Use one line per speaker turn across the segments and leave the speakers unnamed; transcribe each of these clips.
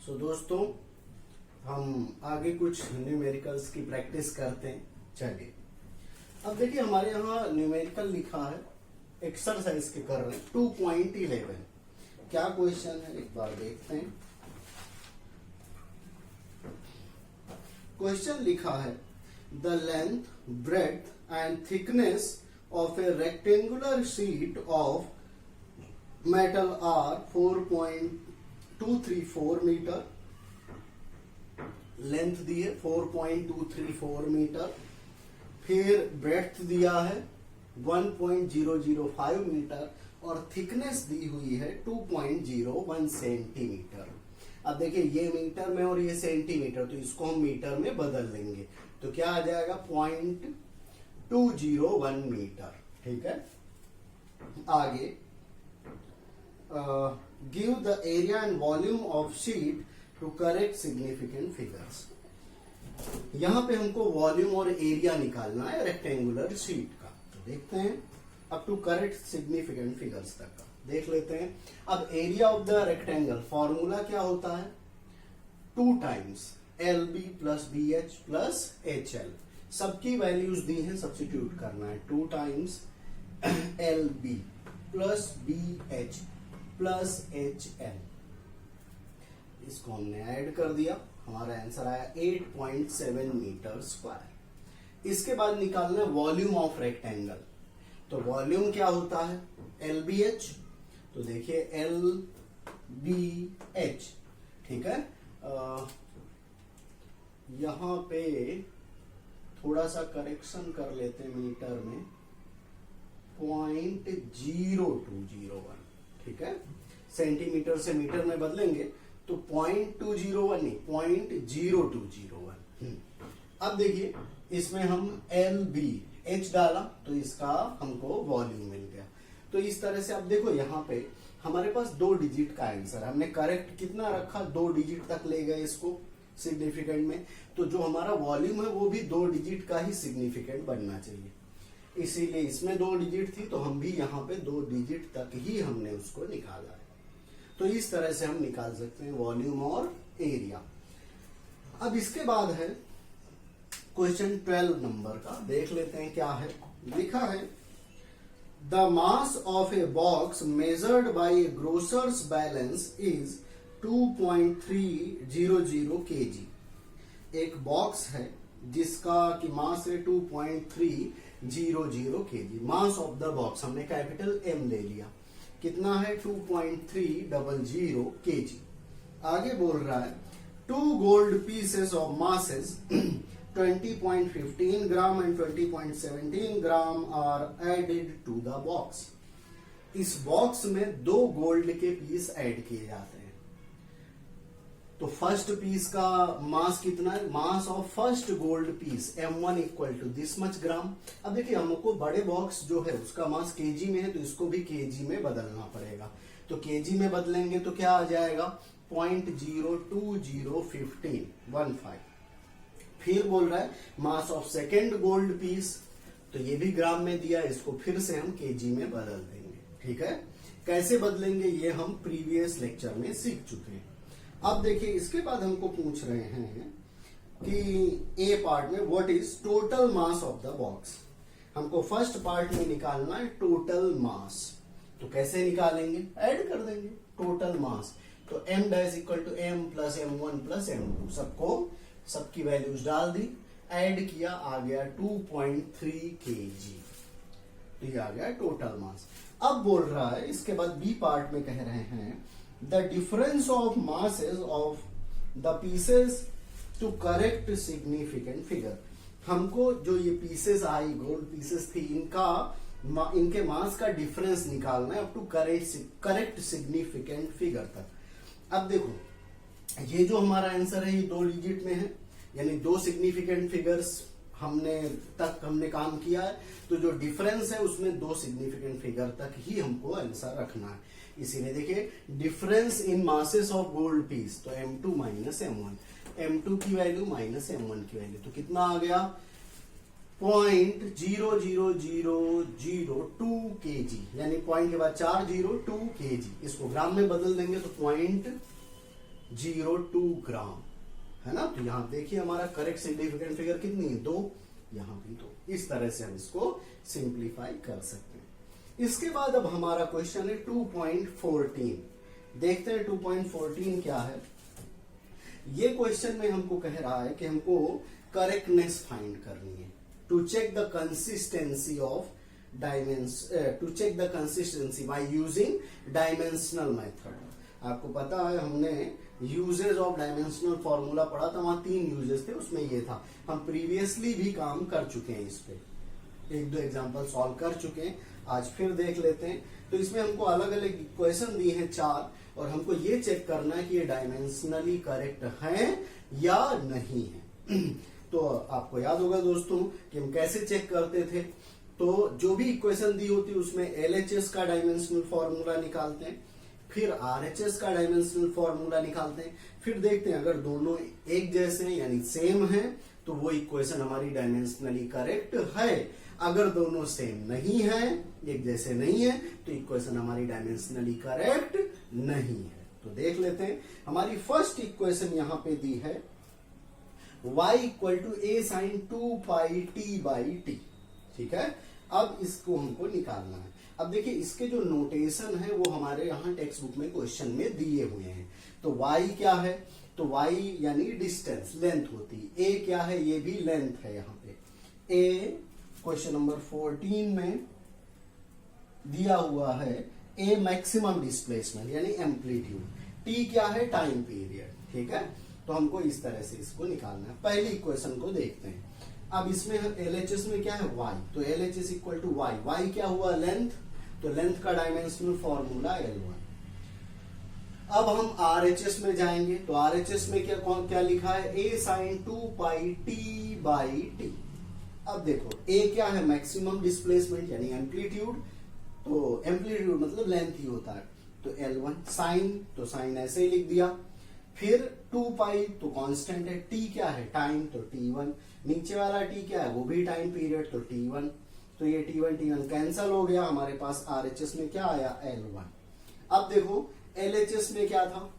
दोस्तों, हम आगे कुछ न्यूमेरिकल्स की प्रैक्टिस करते हैं। चलिए, अब देखिए हमारे यहाँ न्यूमेरिकल लिखा है, एक्सरसाइज के कर रहे हैं 2.11। क्या क्वेश्चन है एक बार देखते हैं। क्वेश्चन लिखा है the length, breadth and thickness of a rectangular sheet of metal are 4.234 metre. Length दी है 4.234 मीटर, फिर ब्रेड्थ दिया है 1.005 मीटर और थिकनेस दी हुई है 2.01 सेंटीमीटर। अब देखिए ये मीटर में और ये सेंटीमीटर, तो इसको हम मीटर में बदल लेंगे तो क्या आ जाएगा 0.201 मीटर। ठीक है, आगे give the area and volume of sheet to correct significant figures. यहां पे हमको वॉल्यूम और एरिया निकालना है रेक्टेंगुलर शीट का। तो देखते हैं अब टू करेक्ट सिग्निफिकेंट फिगर्स तक का देख लेते हैं। अब area of the rectangle formula क्या होता है, 2 times LB plus BH plus HL। सबकी वैल्यूज दी हैं, सब्स्टिट्यूट करना है। 2 times LB plus BH plus HL, इसको हमने ऐड कर दिया, हमारा आंसर आया 8.7 मीटर स्क्वायर। इसके बाद निकालना है वॉल्यूम ऑफ रेक्टेंगल। तो वॉल्यूम क्या होता है LBH, तो देखिए LBH। ठीक है, यहां पे थोड़ा सा करेक्शन कर लेते हैं मीटर में, 0.0201। ठीक है, सेंटीमीटर से मीटर में बदलेंगे तो 0.201 नहीं 0.0201। अब देखिए इसमें हम LBH डाला तो इसका हमको वॉल्यूम मिल गया। तो इस तरह से अब देखो यहाँ पे हमारे पास 2 डिजिट का आंसर है। हमने करेक्ट कितना रखा, 2 डिजिट तक ले गए इसको सिग्निफिकेंट में। तो जो हमारा वॉल्यूम है वो भी 2 डिजिट का ही सिग्निफिकेंट बनना चाहिए, इसीलिए इसमें 2 डिजिट थी तो हम भी यहाँ पे 2 डिजिट तक ही हमने उसको निकाला है। तो इस तरह से हम निकाल सकते हैं वॉल्यूम और एरिया। अब इसके बाद है क्वेश्चन 12 नंबर का, देख लेते हैं क्या है। लिखा है the mass of a box measured by A grocers balance is 2.300 kg। एक बॉक्स है जिसका की मास है 2.300 kg। Mass of the box हमने कैपिटल M ले लिया, कितना है 2.300 kg। आगे बोल रहा है 2 gold pieces of masses 20.15 gram and 20.17 gram are added to the box. इस बॉक्स में 2 गोल्ड के पीस ऐड किए जाते हैं। तो फर्स्ट पीस का मास कितना है, mass of first gold piece M1 equal to this much gram. अब देखिए हमको बड़े बॉक्स जो है उसका मास केजी में है तो इसको भी केजी में बदलना पड़ेगा। तो केजी में बदलेंगे तो क्या आ जाएगा 0.02015। फिर बोल रहा है mass of second gold piece, तो ये भी ग्राम में दिया, इसको फिर से हम केजी में बदल देंगे। ठीक है, कैसे बदलेंगे ये हम प्रीवियस लेक्चर में सीख चुके हैं। अब देखिए इसके बाद हमको पूछ रहे हैं कि ए पार्ट में what is total mass of the box. हमको फर्स्ट पार्ट में निकालना है टोटल मास। तो कैसे निकालेंगे, ऐड कर देंगे टोटल मास। तो M dash equal to M plus M1 plus M2, सबकी वैल्यूज डाल दी, ऐड किया, आ गया 2.3 kg। तो ये आ गया टोटल मास। अब बोल रहा है इसके बाद बी पार्ट में कह रहे हैं the difference of masses of the pieces to correct significant figure. हमको जो ये पीसेस आई, गोल्ड पीसेस थी, इनके मास का डिफरेंस निकालना है up to correct significant figure तक। अब देखो ये जो हमारा आंसर है ये 2 डिजिट में है, यानी 2 सिग्निफिकेंट फिगर्स हमने काम किया है। तो जो डिफरेंस है उसमें 2 सिग्निफिकेंट फिगर तक ही हमको आंसर रखना है। इसीलिए देखिए difference in masses of gold piece, तो M2 माइनस M1, M2 की वैल्यू माइनस M1 की वैल्यू, तो कितना आ गया 0.00002 kg, यानी पॉइंट के बाद 402 kg। इसको ग्राम में बदल देंगे तो 0.02 ग्राम, है ना। तो यहाँ देखिए हमारा करेक्ट सिग्निफिकेंट फिगर कितनी है, 2, यहाँ भी 2। इस तरह से हम इसको सिंप्लीफाई कर सकते हैं। इसके बाद अब हमारा क्वेश्चन है 2.14। देखते हैं 2.14 क्या है। ये क्वेश्चन में हमको कह रहा है कि हमको करेक्टनेस फाइंड करनी है, to check the consistency of to check the consistency by using dimensional method. आपको पता है हमने यूजेज ऑफ डायमेंशनल फॉर्मूला पढ़ा था, वहां 3 यूजेस थे, उसमें ये था। हम प्रीवियसली भी काम कर चुके हैं इस पे, 1-2 एग्जांपल सॉल्व कर चुके हैं, आज फिर देख लेते हैं। तो इसमें हमको अलग अलग इक्वेशन दिए हैं 4, और हमको ये चेक करना है कि ये डायमेंशनली करेक्ट है या नहीं है। तो आपको याद होगा दोस्तों कि हम कैसे चेक करते थे। तो जो भी इक्वेशन दी होती है उसमें एलएचएस का डायमेंशनल फॉर्मूला निकालते हैं, फिर आरएचएस का डायमेंशनल फॉर्मूला निकालते हैं, फिर देखते हैं अगर दोनों एक जैसे हैं यानी सेम है तो वो इक्वेशन हमारी डायमेंशनली करेक्ट है। अगर दोनों सेम नहीं है, एक जैसे नहीं है, तो इक्वेशन हमारी डायमेंशनली करेक्ट नहीं है। तो देख लेते हैं, हमारी फर्स्ट इक्वेशन यहां पे दी है y equal to a sine 2πt/t, ठीक है। अब इसको हमको निकालना है। अब देखिए इसके जो नोटेशन है वो हमारे यहाँ टेक्स्ट बुक में क्वेश्चन में दिए हुए हैं। तो y क्या है, तो y यानी डिस्टेंस, लेंथ होती है। a क्या है, ये भी लेंथ है। यहाँ पे a क्वेश्चन नंबर 14 में दिया हुआ है a मैक्सिमम डिस्प्लेसमेंट यानी एम्पलीट्यूड, t क्या है, टाइम पीरियड, ठीक है। तो हमको इस तरह से इसको निकालना है। पहली इक्वेशन को देखते हैं। अब इसमें एलएचएस में क्या है, y, तो LHS equal to y, y क्या हुआ, लेंथ, तो लेंथ का डायमेंशनल फॉर्मूला L1। अब हम आरएचएस में जाएंगे, तो आरएचएस में क्या लिखा है, a साइन 2πt/t। अब देखो a क्या है, मैक्सिमम डिस्प्लेसमेंट यानी एम्पलीट्यूड, तो एम्पलीट्यूड मतलब लेंथ ही होता है, तो L1। साइन, तो साइन ऐसे ही लिख दिया। फिर 2π तो कांस्टेंट है, t क्या है, टाइम, तो t1। नीचे वाला t क्या है, वो भी टाइम पीरियड, तो t1। तो ये t1 कैंसल हो गया, हमारे पास आरएचएस में क्या आया, L1। अब देखो एलएचएस में क्या था,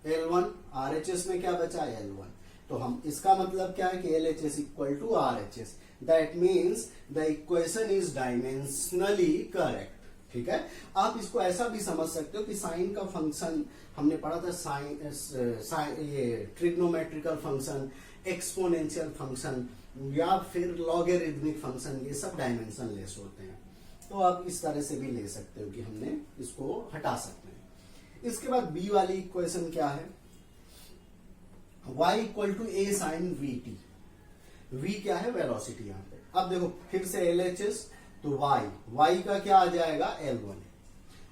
L1, आरएचएस में क्या बचा, L1। तो हम इसका मतलब क्या है कि LHS equal to RHS, that means the equation is dimensionally correct, ठीक है। आप इसको ऐसा भी समझ सकते हो कि साइन का फंक्शन हमने पढ़ा था, साइन ये ट्रिग्नोमेट्रिकल फंक्शन, एक्सपोनेंशियल फंक्शन या फिर लॉगरिथमिक फंक्शन, ये सब डायमेंशन लेस होते हैं। तो आप इस तरह से भी ले सकते हो कि हमने इसको हटा सकते हैं। इसके बाद बी वाली इक्वेशन क्या है, y equal to a sine vt, v क्या है, वेलोसिटी यहाँ पे। अब देखो फिर से एलएचएस, तो y का क्या आ जाएगा, L1।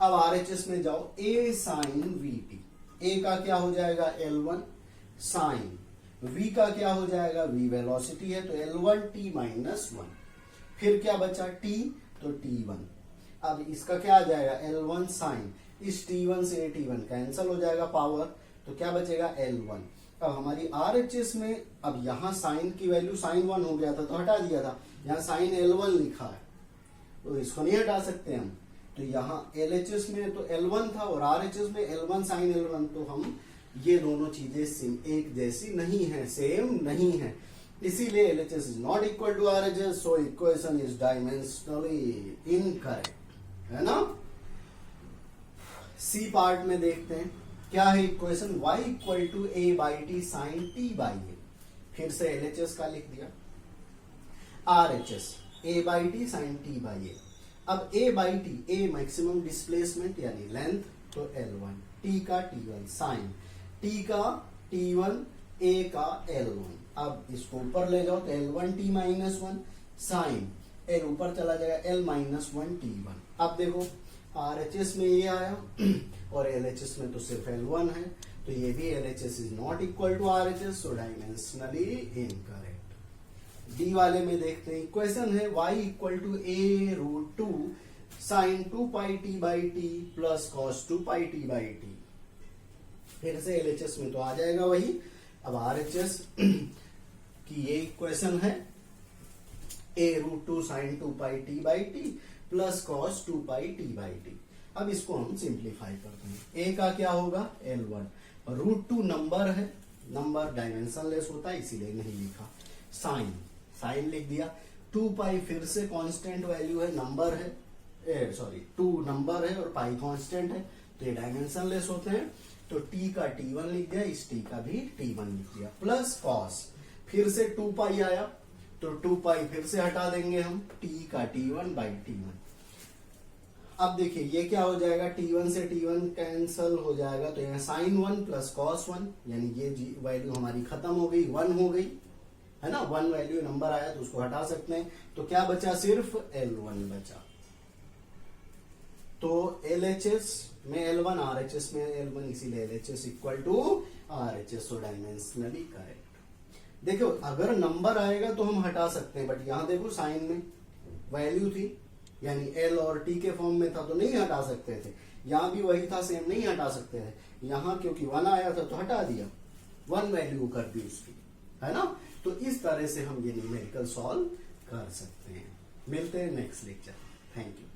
अब आरएचएस में जाओ, a साइन vt, a का क्या हो जाएगा, L1 साइन, v का क्या हो जाएगा, v वेलोसिटी है, तो L1t-1। फिर क्या बचा, t, तो t1। अब इसका क्या आ जाएगा, L1 साइन, इस t1 से t1 कैंसल हो जाएगा पावर, तो क्या बचेगा, L1। अब हमारी आरएचएस में, अब यहाँ साइन की वैल्यू साइन 1 हो गया था तो हटा दिया था, यहाँ साइन L1 लिखा है तो इसको नहीं हटा सकते हम। तो यहाँ एलएचएस में तो L1 था और आरएचएस में L1 साइन L1, तो हम ये दोनों चीजें एक जैसी नहीं है, सेम नहीं है, इसीलिए LHS is not equal to RHS, so equation is dimensionally incorrect, है ना। सी पार्ट में देखते हैं क्या है equation, y equal to a/t sine t/a। फिर से एलएचएस का लिख दिया, आरएचएस a/t साइन t/a। अब a/t, a मैक्सिमम डिस्प्लेसमेंट यानी लेंथ, तो L1, t का t1 साइन, t का t1, a का L1। अब इसको ऊपर ले जाओ तो L1t-1 साइन, l ऊपर चला जाएगा, L-1t1। अब देखो आरएचएस में ये आया और एलएचएस में तो सिर्फ L1 है, तो ये भी LHS is not equal to RHS, so dimensionally incorrect. D वाले में देखते हैं, इक्वेशन है y equal to a√2 sine 2πt/t plus cos 2πt/t। फिर से एलएचएस में तो आ जाएगा वही। अब आरएचएस की ये इक्वेशन है a√2 sine 2πt/t plus cos 2πt/t। अब इसको हम सिंप्लीफाई करते हैं। a का क्या होगा L1, √2 नंबर है, नंबर डायमेंशनलेस होता है इसीलिए नहीं लिखा। साइन लिख दिया। 2 पाई फिर से कांस्टेंट वैल्यू है, नंबर है, 2 नंबर है और पाई कांस्टेंट है, तो ये डायमेंशनलेस होते हैं, तो t का t1 लिख दिया, इस t का भी t1 लिख दिया। प्लस कॉस, फिर से 2 पाई आया, तो 2 पाई फिर से हटा देंगे हम, t का t1 बाई t1। अब देखिए ये क्या हो जाएगा, t1 से t1 कैंसल हो जाएगा, तो यहाँ साइन 1 प्लस कॉस 1, यानी ये वैल्यू हमारी खत्म हो गई, 1 हो गई है ना, 1 वैल्यू नंबर आया तो उसको हटा सकते हैं, तो क्या बचा, सिर्फ L1 बचा। तो LHS में L1, RHS में L1, इसीलिए LHS इक्वल टू RHS, तो डायमेंशनली करेक्ट। देखो अगर नंबर आएगा तो हम हटा सकते हैं, बट यहां देखो साइन में वैल्यू थी, यानी L और T के फॉर्म में था तो नहीं हटा सकते थे, यहां भी वही था सेम, नहीं हटा सकते थे। यहां क्योंकि 1 आया था तो हटा दिया, 1 वैल्यू कर दी उसकी, है ना। तो इस तरह से हम ये न्यूमेरिकल सॉल्व कर सकते हैं। मिलते हैं नेक्स्ट लेक्चर। Thank you.